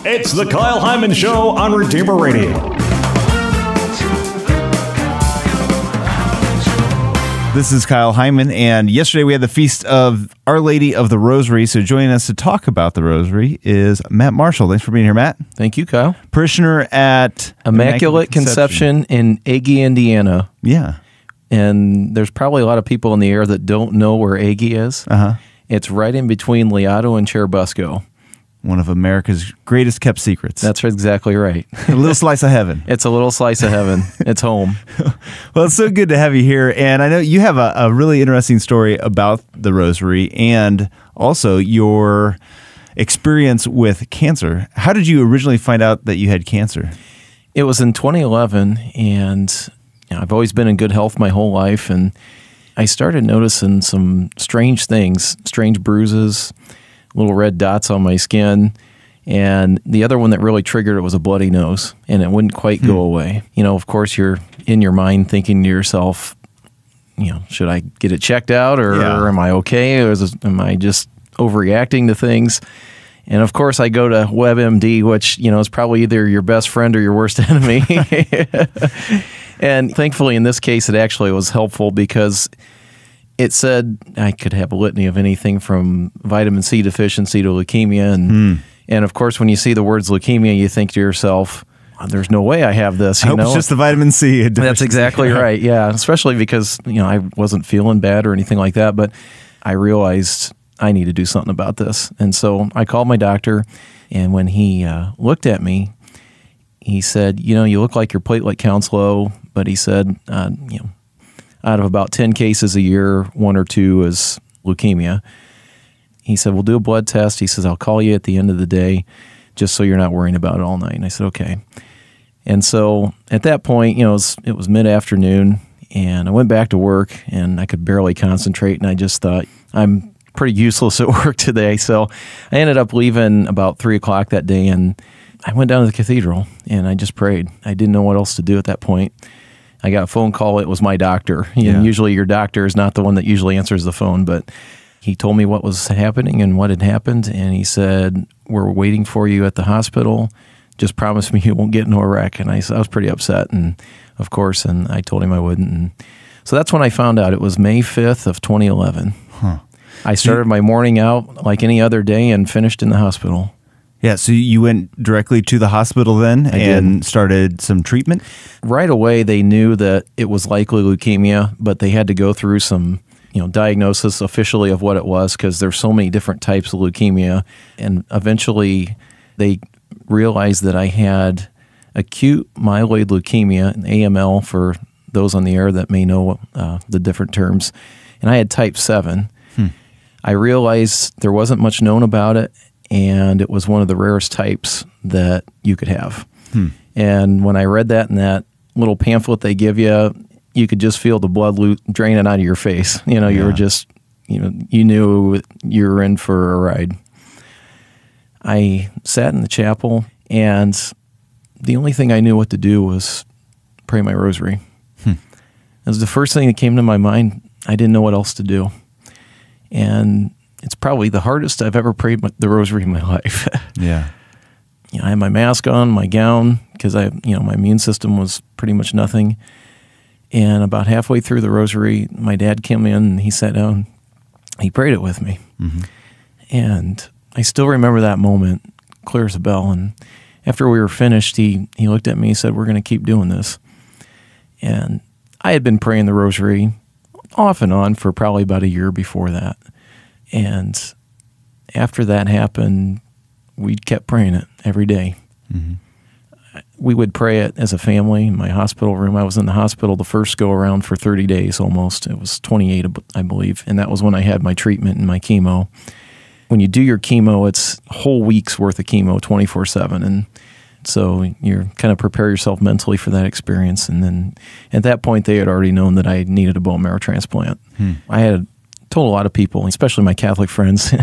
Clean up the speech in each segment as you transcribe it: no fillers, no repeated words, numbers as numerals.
It's the Kyle Hyman Show on Redeemer Radio. This is Kyle Hyman, and yesterday we had the Feast of Our Lady of the Rosary, so joining us to talk about the Rosary is Matt Marshall. Thanks for being here, Matt. Thank you, Kyle. Parishioner at Immaculate Conception in Aggie, Indiana. Yeah. And there's probably a lot of people in the air that don't know where Aggie is. Uh-huh. It's right in between Liado and Cherubusco. One of America's greatest kept secrets. That's exactly right. A little slice of heaven. It's a little slice of heaven. It's home. Well, it's so good to have you here. And I know you have a really interesting story about the Rosary and also your experience with cancer. How did you originally find out that you had cancer? It was in 2011, and I've always been in good health my whole life, and I started noticing some strange things, strange bruises, little red dots on my skin, and the other one that really triggered it was a bloody nose, and it wouldn't quite go away. You know, of course, you're in your mind thinking to yourself, you know, should I get it checked out, or am I okay, or am I just overreacting to things? And of course, I go to WebMD, which, you know, is probably either your best friend or your worst enemy. And thankfully, in this case, it actually was helpful because it said I could have a litany of anything from vitamin C deficiency to leukemia. And of course, when you see the words leukemia, you think to yourself, there's no way I have this. I hope it's just the vitamin C deficiency. That's exactly right, yeah. Especially because, you know, I wasn't feeling bad or anything like that, but I realized I need to do something about this. And so I called my doctor, and when he looked at me, he said, you know, you look like your platelet count's low, but he said, you know, out of about 10 cases a year, 1 or 2 is leukemia. He said, we'll do a blood test. He says, I'll call you at the end of the day just so you're not worrying about it all night. And I said, okay. And so at that point, you know, it was mid-afternoon, and I went back to work, and I could barely concentrate, and I just thought, I'm pretty useless at work today. So I ended up leaving about 3 o'clock that day, and I went down to the cathedral, and I just prayed. I didn't know what else to do at that point. I got a phone call. It was my doctor. Yeah. And usually your doctor is not the one that usually answers the phone, but he told me what was happening and what had happened, and he said, we're waiting for you at the hospital. Just promise me you won't get into a wreck. And I was pretty upset, and of course, and I told him I wouldn't. And so that's when I found out. It was May 5th of 2011. Huh. I started my morning out like any other day and finished in the hospital. Yeah, so you went directly to the hospital then and started some treatment? Right away, they knew that it was likely leukemia, but they had to go through some, you know, diagnosis officially of what it was because there's so many different types of leukemia. And eventually, they realized that I had acute myeloid leukemia, an AML for those on the air that may know the different terms, and I had type 7. I realized there wasn't much known about it, and it was one of the rarest types that you could have. And when I read that in that little pamphlet they give you, you could just feel the blood draining out of your face. You know, you were just, you know, you knew you were in for a ride. I sat in the chapel, and the only thing I knew what to do was pray my rosary. It was the first thing that came to my mind. I didn't know what else to do. And it's probably the hardest I've ever prayed the rosary in my life. Yeah. You know, I had my mask on, my gown, because my immune system was pretty much nothing. And about halfway through the rosary, my dad came in and he sat down. He prayed it with me. And I still remember that moment, clear as a bell. And after we were finished, he looked at me and said, we're going to keep doing this. And I had been praying the rosary off and on for probably about a year before that. And after that happened, we kept praying it every day. We would pray it as a family in my hospital room. I was in the hospital the first go around for 30 days almost. It was 28, I believe. And that was when I had my treatment and my chemo. When you do your chemo, it's a whole week's worth of chemo 24/7. And so you kind of prepare yourself mentally for that experience. And then at that point, they had already known that I needed a bone marrow transplant. I had told a lot of people, especially my Catholic friends,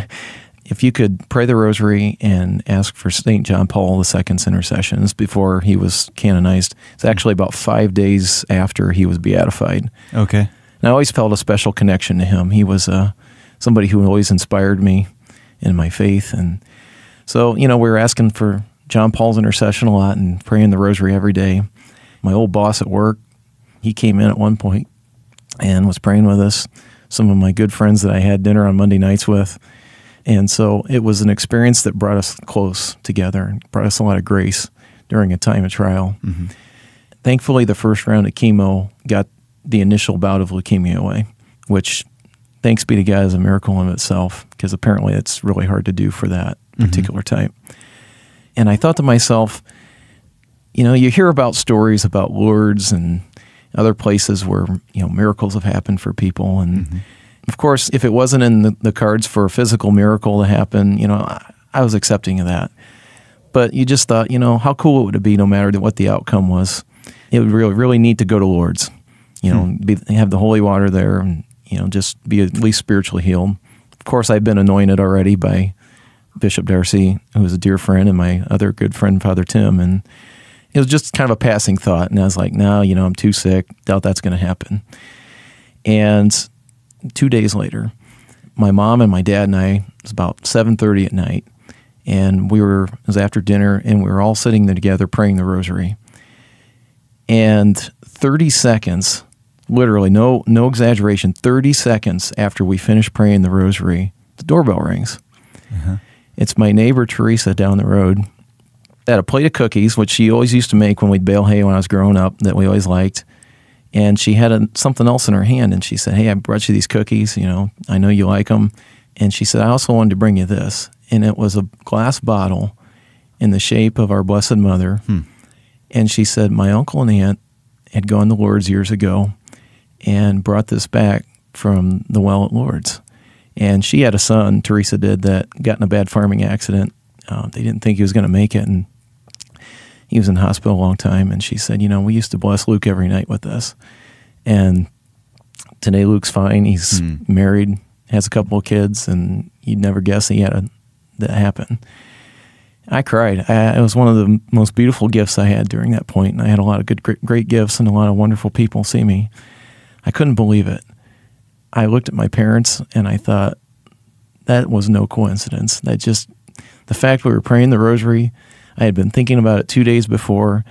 if you could pray the rosary and ask for St. John Paul II's intercessions before he was canonized. It's actually about 5 days after he was beatified. Okay. And I always felt a special connection to him. He was somebody who always inspired me in my faith. And so, we were asking for John Paul's intercession a lot and praying the rosary every day. My old boss at work, he came in at one point and was praying with us. Some of my good friends that I had dinner on Monday nights with. And so it was an experience that brought us close together and brought us a lot of grace during a time of trial. Mm-hmm. Thankfully, the first round of chemo got the initial bout of leukemia away, which, thanks be to God, is a miracle in itself, because apparently it's really hard to do for that particular type. And I thought to myself, you know, you hear about stories about Lourdes and other places where, you know, miracles have happened for people. And of course, if it wasn't in the cards for a physical miracle to happen, you know, I was accepting of that. But you just thought, you know, how cool would it be no matter what the outcome was? It would really, really need to go to Lourdes, you know, have the holy water there and, you know, just be at least spiritually healed. Of course, I've been anointed already by Bishop Darcy, who is a dear friend, and my other good friend, Father Tim. And it was just kind of a passing thought. And I was like, no, you know, I'm too sick. Doubt that's going to happen. And 2 days later, my mom and my dad and I, it was about 7:30 at night, and it was after dinner, and we were all sitting there together praying the rosary. And 30 seconds, literally, no exaggeration, 30 seconds after we finished praying the rosary, the doorbell rings. It's my neighbor, Teresa, down the road, had a plate of cookies, which she always used to make when we'd bale hay when I was growing up, that we always liked. And she had something else in her hand, and she said, hey, I brought you these cookies, you know, I know you like them. And she said, I also wanted to bring you this. And it was a glass bottle in the shape of our Blessed Mother. And she said, my uncle and aunt had gone to Lourdes years ago and brought this back from the well at Lourdes. And she had a son, Teresa did, that got in a bad farming accident. They didn't think he was going to make it, and he was in the hospital a long time. And she said, you know, we used to bless Luke every night with this. And today Luke's fine. He's married, has a couple of kids, and you'd never guess he had that happen. I cried. It was one of the most beautiful gifts I had during that point, and I had a lot of great gifts and a lot of wonderful people see me. I couldn't believe it. I looked at my parents, and I thought, that was no coincidence. That just, the fact we were praying the rosary, I had been thinking about it 2 days before,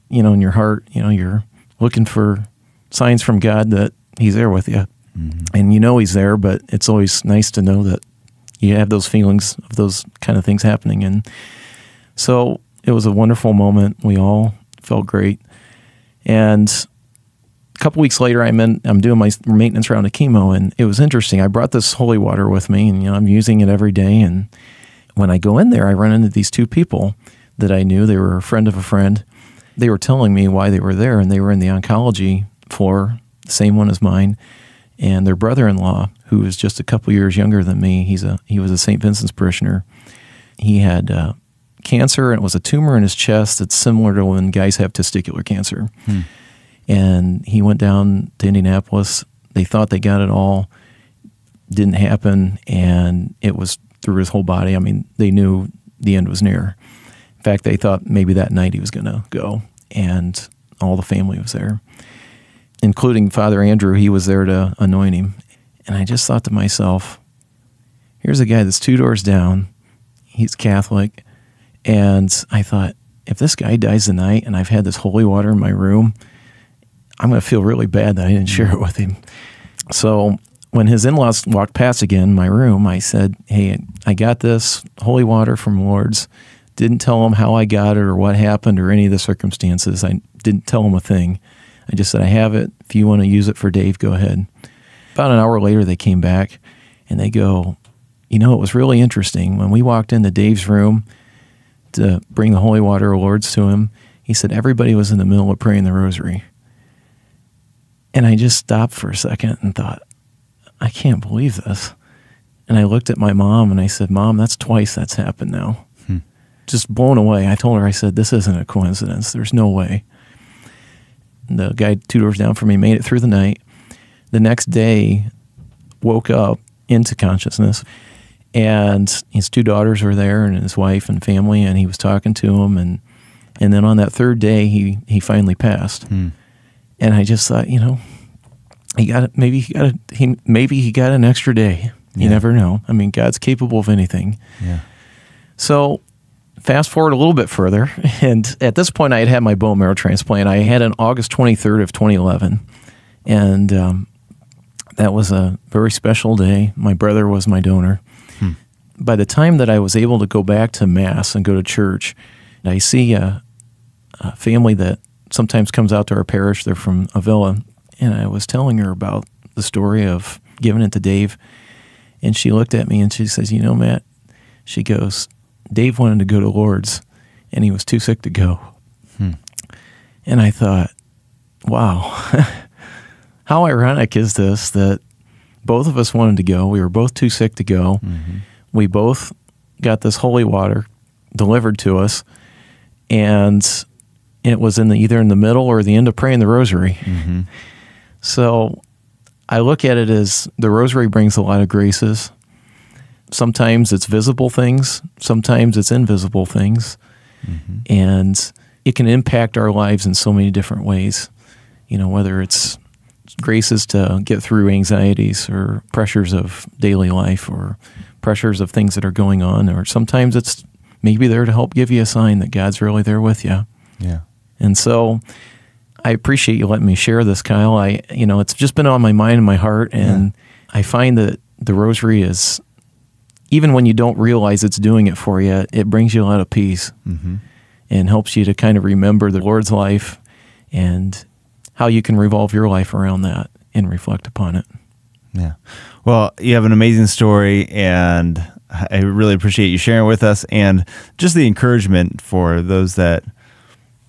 you know, in your heart, you know, you're looking for signs from God that he's there with you. And you know he's there, but it's always nice to know that you have those feelings of those kind of things happening. And so it was a wonderful moment. We all felt great. And a couple weeks later, I'm doing my maintenance round of chemo, and it was interesting. I brought this holy water with me, and, you know, I'm using it every day. And when I go in there, I run into these two people that I knew. They were a friend of a friend. They were telling me why they were there, and they were in the oncology floor, the same one as mine. And their brother-in-law, who was just a couple years younger than me, he was a St. Vincent's parishioner. He had cancer, and it was a tumor in his chest that's similar to when guys have testicular cancer. And he went down to Indianapolis. They thought they got it all. Didn't happen, and it was through his whole body. I mean, they knew the end was near. In fact, they thought maybe that night he was going to go, and all the family was there, including Father Andrew. He was there to anoint him. And I just thought to myself, here's a guy that's 2 doors down. He's Catholic. And I thought, if this guy dies tonight and I've had this holy water in my room, I'm going to feel really bad that I didn't share it with him. So when his in-laws walked past again in my room, I said, hey, I got this holy water from Lourdes. Didn't tell him how I got it or what happened or any of the circumstances. I didn't tell him a thing. I just said, I have it. If you want to use it for Dave, go ahead. About an hour later, they came back, and they go, you know, it was really interesting. When we walked into Dave's room to bring the holy water of Lourdes to him, he said everybody was in the middle of praying the rosary. And I just stopped for a second and thought, I can't believe this. And I looked at my mom, and I said, Mom, that's twice that's happened now. Just blown away. I told her, I said, this isn't a coincidence. There's no way. The guy 2 doors down from me made it through the night. The next day, woke up into consciousness, and his 2 daughters were there, and his wife and family, and he was talking to them. And then on that 3rd day, he finally passed. And I just thought, you know, maybe he got an extra day. You never know. I mean, God's capable of anything. So fast forward a little bit further, and at this point I had had my bone marrow transplant. I had it on August 23rd of 2011, and that was a very special day. My brother was my donor. By the time that I was able to go back to Mass and go to church, I see a family that sometimes comes out to our parish. They're from Avila, and I was telling her about the story of giving it to Dave, and she looked at me and she says, "You know, Matt," she goes, "Dave wanted to go to Lourdes, and he was too sick to go." And I thought, wow, how ironic is this that both of us wanted to go. We were both too sick to go. We both got this holy water delivered to us, and it was either in the middle or the end of praying the rosary. So I look at it as the rosary brings a lot of graces. Sometimes it's visible things, sometimes it's invisible things, and it can impact our lives in so many different ways. You know, whether it's graces to get through anxieties or pressures of daily life or pressures of things that are going on, or sometimes it's maybe there to help give you a sign that God's really there with you. Yeah. And so I appreciate you letting me share this, Kyle. It's just been on my mind and my heart, and I find that the rosary is, even when you don't realize it's doing it for you, it brings you a lot of peace and helps you to kind of remember the Lord's life and how you can revolve your life around that and reflect upon it. Yeah. Well, you have an amazing story, and I really appreciate you sharing with us, and just the encouragement for those that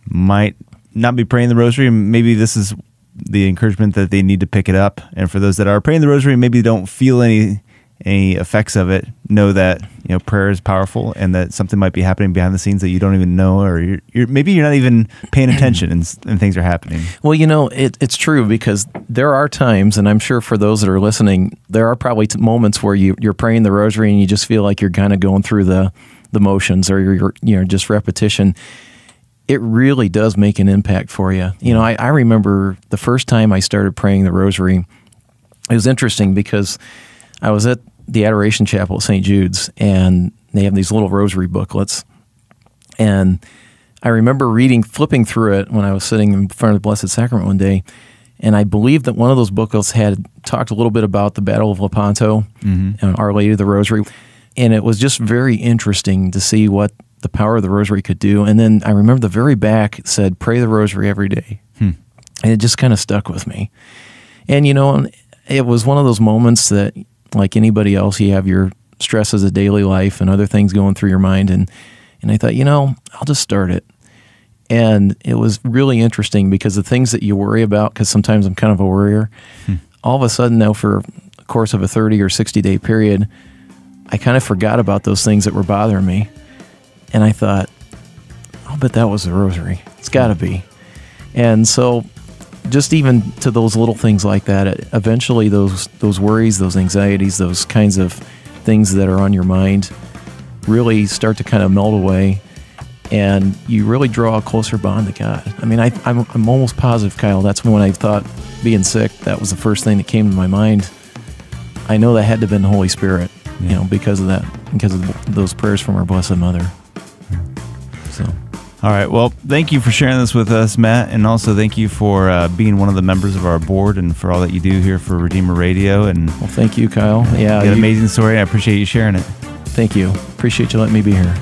might not be praying the rosary. Maybe this is the encouragement that they need to pick it up. And for those that are praying the rosary, maybe don't feel any effects of it, know that prayer is powerful, and that something might be happening behind the scenes that you don't even know, or maybe you're not even paying attention, and things are happening. Well, it's true, because there are times, and I'm sure for those that are listening, there are probably moments where you're praying the rosary and you just feel like you're kind of going through the motions, or you're just repetition. It really does make an impact for you. I remember the first time I started praying the rosary. It was interesting because I was at the Adoration Chapel at St. Jude's, and they have these little rosary booklets. And I remember flipping through it when I was sitting in front of the Blessed Sacrament one day, and I believe that one of those booklets had talked a little bit about the Battle of Lepanto and Our Lady of the Rosary. And it was just very interesting to see what the power of the rosary could do. And then I remember the very back said, "Pray the rosary every day." And it just kind of stuck with me. And, it was one of those moments that, like anybody else, you have your stresses of daily life and other things going through your mind. And I thought, I'll just start it. And it was really interesting because the things that you worry about, because sometimes I'm kind of a worrier, all of a sudden now for the course of a 30 or 60-day period, I kind of forgot about those things that were bothering me. And I thought, I'll bet that was the rosary. It's got to be. And so just even to those little things like that, eventually those worries, those anxieties, those kinds of things that are on your mind really start to kind of melt away, and you really draw a closer bond to God. I mean, I'm almost positive, Kyle, that's when I thought being sick, that was the first thing that came to my mind. I know that had to have been the Holy Spirit, because of that, because of those prayers from our Blessed Mother. So. All right. Well, thank you for sharing this with us, Matt, and also thank you for being one of the members of our board and for all that you do here for Redeemer Radio. And well, thank you, Kyle. Yeah, you got an amazing story. I appreciate you sharing it. Thank you. Appreciate you letting me be here.